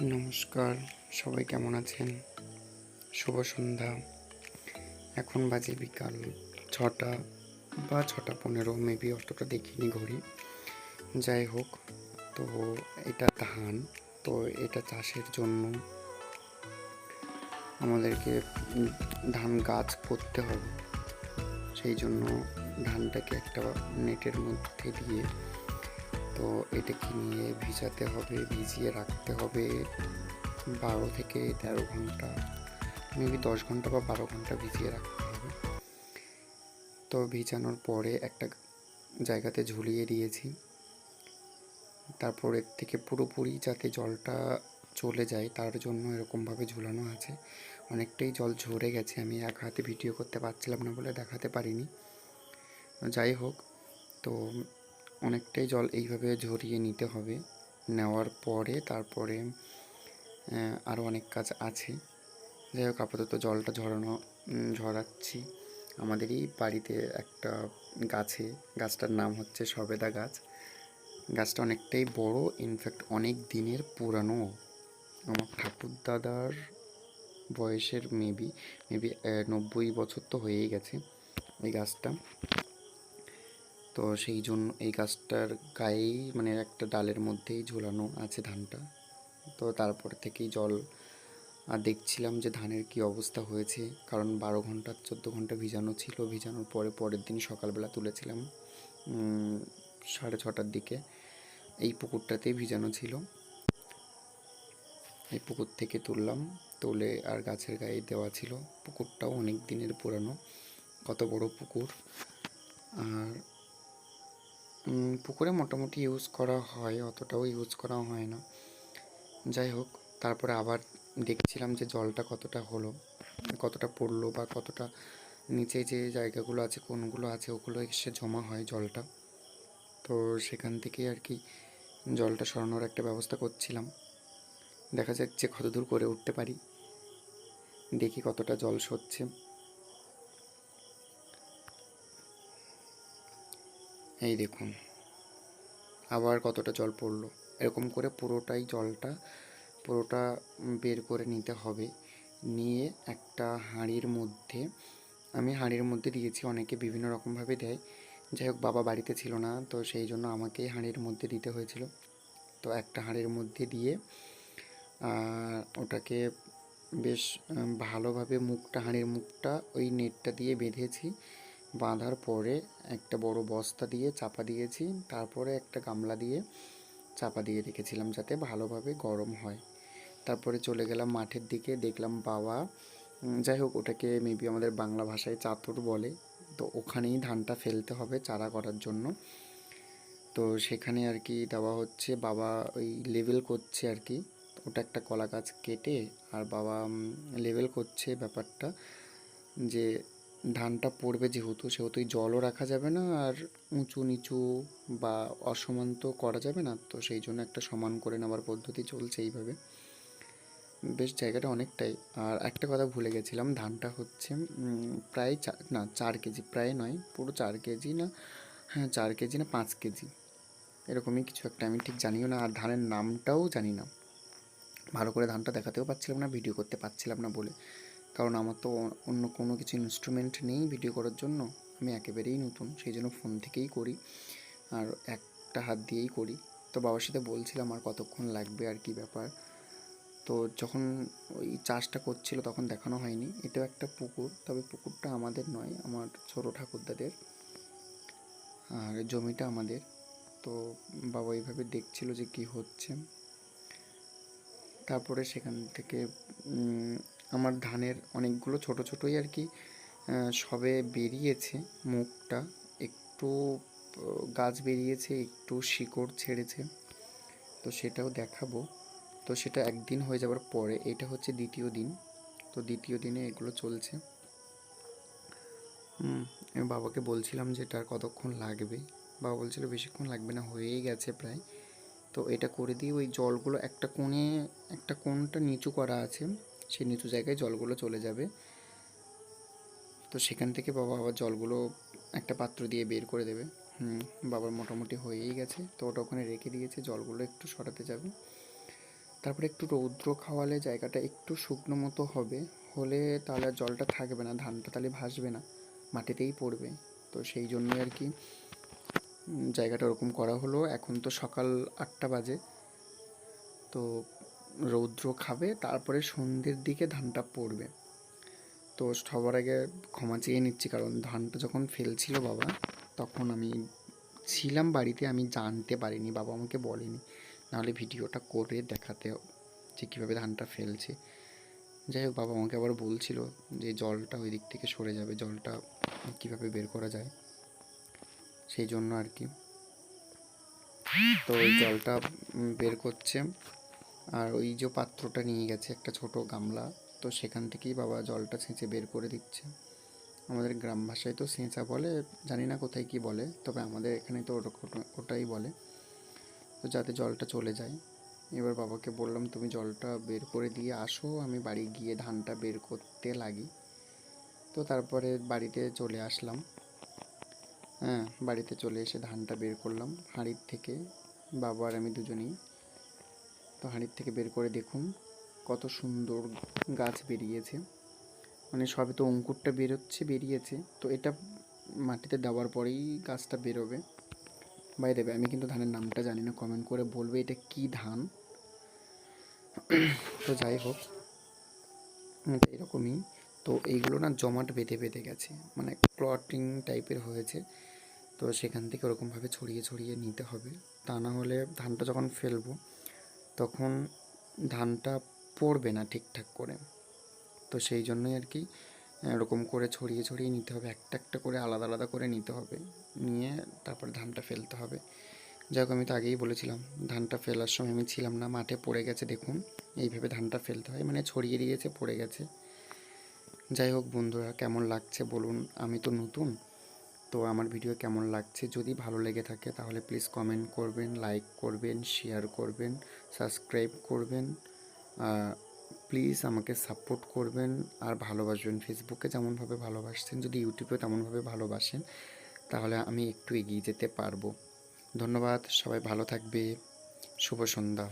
নমস্কার, সবাই কেমন আছেন? শুভ সন্ধ্যা। এখন বাজে বিকাল ৬টা বা ৬টা ১৫, মেবি অতটা দেখিনি ঘড়ি। যাই হোক, তো এটা ধান। তো এটা চাষের জন্য আমাদেরকে ধান গাছ করতে হবে। সেই জন্য ধানটাকে একটা নেটের মধ্যে দিয়ে তো এটাকে নিয়ে ভিজাতে হবে, ভিজিয়ে রাখতে হবে ১২ থেকে ১৩ ঘন্টা, মেবি ১০ ঘন্টা বা ১২ ঘন্টা ভিজিয়ে রাখতে হবে। তো ভিজানোর পরে একটা জায়গাতে ঝুলিয়ে দিয়েছি। তারপরের থেকে পুরোপুরি যাতে জলটা চলে যায় তার জন্য এরকমভাবে ঝুলানো আছে। অনেকটাই জল ঝরে গেছে, আমি এক হাতে ভিডিও করতে পারছিলাম না বলে দেখাতে পারিনি। যাই হোক, তো অনেকটাই জল এইভাবে ঝরিয়ে নিতে হবে। নেওয়ার পরে তারপরে আরও অনেক কাজ আছে। যাই হোক, আপাতত জলটা ঝরাচ্ছি। আমাদেরই বাড়িতে একটা গাছটার নাম হচ্ছে সবেদা গাছ। গাছটা অনেকটাই বড়, ইনফ্যাক্ট অনেক দিনের পুরানো। আমার ঠাকুরদাদার বয়সের মেবি ৯০ বছর তো হয়েই গেছে এই গাছটা। তো সেই জন্য এই গাছটার গায়েই মানে একটা ডালের মধ্যেই ঝুলানো আছে ধানটা। তো তারপর থেকেই জল আর দেখছিলাম যে ধানের কি অবস্থা হয়েছে, কারণ ১২ ঘন্টা ১৪ ঘন্টা ভিজানো ছিল। ভিজানোর পরে পরের দিন সকালবেলা তুলেছিলাম ৬:৩০টার দিকে। এই পুকুরটাতেই ভিজানো ছিল, এই পুকুর থেকে তুললাম, তুলে আর গাছের গায়ে দেওয়া ছিল। পুকুরটাও অনেক দিনের পুরানো, কত বড় পুকুর। আর পুকুরে মোটামুটি ইউজ করা হয়, অতটাও ইউজ করা হয় না। যাই হোক, তারপরে আবার দেখছিলাম যে জলটা কতটা হলো, কতটা পড়লো, বা কতটা নিচে যে জায়গাগুলো আছে কোনগুলো আছে ওগুলো এসে জমা হয় জলটা। তো সেখান থেকে আর কি জলটা সরানোর একটা ব্যবস্থা করছিলাম। দেখা যাক যে কতদূর করে উঠতে পারি, দেখি কতটা জল সরছে। এই দেখুন, আবার কতটা জল পড়লো। এরকম করে পুরোটা বের করে নিতে হবে। নিয়ে একটা আমি হাঁড়ির মধ্যে দিয়েছি, অনেকে বিভিন্ন রকমভাবে দেয়। যাই হোক, বাবা বাড়িতে ছিল না, তো সেই জন্য আমাকেই হাঁড়ির মধ্যে দিতে হয়েছিল। তো একটা হাঁড়ির মধ্যে দিয়ে ওটাকে বেশ ভালোভাবে হাঁড়ির মুখটা ওই নেটটা দিয়ে বেঁধেছি। বাঁধার পরে একটা বড় বস্তা দিয়ে চাপা দিয়েছি, তারপরে একটা গামলা দিয়ে চাপা দিয়ে রেখেছিলাম যাতে ভালোভাবে গরম হয়। তারপরে চলে গেলাম মাঠের দিকে, দেখলাম বাবা, যাই হোক ওটাকে মেবি আমাদের বাংলা ভাষায় চাতুর বলে, তো ওখানেই ধানটা ফেলতে হবে চারা করার জন্য। তো সেখানে আর কি দেওয়া হচ্ছে, বাবা ওই লেবেল করছে আর কি। ওটা একটা কলা গাছ কেটে আর বাবা লেবেল করছে ব্যাপারটা, যে ধানটা পড়বে সেহেতু জলও রাখা যাবে না, আর উঁচু নিচু বা অসমান তো করা যাবে না। তো সেই জন্য একটা সমান করে নেওয়ার পদ্ধতি চলছে এইভাবে। বেশ জায়গাটা অনেকটাই। আর একটা কথা ভুলে গেছিলাম, ধানটা হচ্ছে প্রায় 4 কেজি, প্রায় নয়, পুরো 4 কেজি না, হ্যাঁ 4 কেজি না 5 কেজি, এরকমই কিছু একটা, আমি ঠিক জানিও না। আর ধানের নামটাও জানি না ভালো করে, ধানটা দেখাতেও পাচ্ছিলাম না, ভিডিও করতে পারছিলাম না বলে। কারণ আমার তো অন্য কোনো কিছু ইনস্ট্রুমেন্ট নেই ভিডিও করার জন্য, আমি একেবারেই নতুন, সেই জন্য ফোন থেকেই করি আর একটা হাত দিয়েই করি। তো বাবার সাথে বলছিলাম আর কতক্ষণ লাগবে আর কি ব্যাপার। তো যখন ওই চাষটা করছিল তখন দেখানো হয়নি। এটাও একটা পুকুর, তবে পুকুরটা আমাদের নয়, আমার ছোটো ঠাকুরদাদের, আর জমিটা আমাদের। তো বাবা এইভাবে দেখছিল যে কি হচ্ছে। তারপরে সেখান থেকে আমার ধানের অনেকগুলো ছোটো ছোটোই আর কি সবে বেরিয়েছে মুখটা, একটু গাছ বেরিয়েছে, একটু শিকড় ছেড়েছে, তো সেটাও দেখাবো। তো সেটা একদিন হয়ে যাওয়ার পরে, এটা হচ্ছে দ্বিতীয় দিন, তো দ্বিতীয় দিনে এগুলো চলছে। আমি বাবাকে বলছিলাম যে এটা আর কতক্ষণ লাগবে, বাবা বলছিল বেশিক্ষণ লাগবে না, হয়েই গেছে প্রায়। তো এটা করে দিয়ে ওই জলগুলো একটা কোণটা নিচু করা আছে, সেই নিচু জায়গায় জলগুলো চলে যাবে। তো সেখান থেকে বাবা আবার জলগুলো একটা পাত্র দিয়ে বের করে দেবে। বাবার মোটামুটি হয়েই গেছে, তো ওটা ওখানে রেখে দিয়েছে, জলগুলো একটু সরাতে যাবে। তারপরে একটু রৌদ্র খাওয়ালে জায়গাটা একটু শুকনো মতো হবে, হলে তাহলে আর জলটা থাকবে না, ধানটা তাহলে ভাসবে না, মাটিতেই পড়বে। তো সেই জন্যই আর কি জায়গাটা ওরকম করা হলো। এখন তো সকাল 8টা বাজে, তো রৌদ্র খাবে, তারপরে সন্ধ্যের দিকে ধানটা পড়বে। তো সবার আগে ক্ষমা চেয়ে নিচ্ছি, কারণ ধানটা যখন ফেলছিল বাবা, তখন আমি ছিলাম বাড়িতে, আমি জানতে পারিনি, বাবা আমাকে বলেনি, নাহলে ভিডিওটা করে দেখাতে যে কীভাবে ধানটা ফেলছে। যাই হোক, বাবা আমাকে আবার বলছিল যে জলটা ওই দিক থেকে সরে যাবে, জলটা কীভাবে বের করা যায়, সেই জন্য আর কি। তো ওই জলটা বের করছে, আর ওই যে পাত্রটা নিয়ে গেছে একটা ছোট গামলা, তো সেখান থেকেই বাবা জলটা ছেঁচে বের করে দিচ্ছে। আমাদের গ্রাম ভাষায় তো ছেঁচা বলে, জানি না কোথায় কি বলে, তবে আমাদের এখানে তো ওটাই বলে। তো যাতে জলটা চলে যায়, এবার বাবাকে বললাম তুমি জলটা বের করে দিয়ে আসো, আমি বাড়ি গিয়ে ধানটা বের করতে লাগি। তো তারপরে বাড়িতে চলে আসলাম। হ্যাঁ, বাড়িতে চলে এসে ধানটা বের করলাম হাঁড়ির থেকে, বাবা আর আমি দুজনেই। তো হাঁড়ির থেকে বের করে দেখুন কত সুন্দর গাছ বেরিয়েছে, মানে সবে তো অঙ্কুরটা বেরিয়েছে, তো এটা মাটিতে দেওয়ার পরেই গাছটা বেরোবে। বাই দেবে, আমি কিন্তু ধানের নামটা জানি না, কমেন্ট করে বলবে এটা কি ধান। তো যাই হোক, এটা এরকমই। তো এইগুলো না জমাট বেঁধে বেঁধে গেছে, মানে ক্লটিং টাইপের হয়েছে। তো সেখান থেকে ওরকমভাবে ছড়িয়ে ছড়িয়ে নিতে হবে, তা না হলে ধানটা যখন ফেলবো তখন ধানটা পড়বে না ঠিকঠাক করে। তো সেই জন্যই আর কি এরকম করে ছড়িয়ে ছড়িয়ে নিতে হবে, একটা একটা করে আলাদা আলাদা করে নিতে হবে, নিয়ে তারপর ধানটা ফেলতে হবে। যাই হোক, আমি তো আগেই বলেছিলাম ধানটা ফেলার সময় আমি ছিলাম না, মাঠে পড়ে গেছে দেখুন, এইভাবে ধানটা ফেলতে হয়, মানে ছড়িয়ে দিয়েছে, পড়ে গেছে। যাই হোক বন্ধুরা, কেমন লাগছে বলুন, আমি তো নতুন, তো আমার ভিডিও কেমন লাগছে, যদি ভালো লেগে থাকে তাহলে প্লিজ কমেন্ট করবেন, লাইক করবেন, শেয়ার করবেন, সাবস্ক্রাইব করবেন, প্লিজ আমাকে সাপোর্ট করবেন আর ভালোবাসবেন। ফেসবুকে যেমনভাবে ভালোবাসছেন, যদি ইউটিউবে তেমনভাবে ভালোবাসেন, তাহলে আমি একটু এগিয়ে যেতে পারবো। ধন্যবাদ, সবাই ভালো থাকবে, শুভ সন্ধ্যা।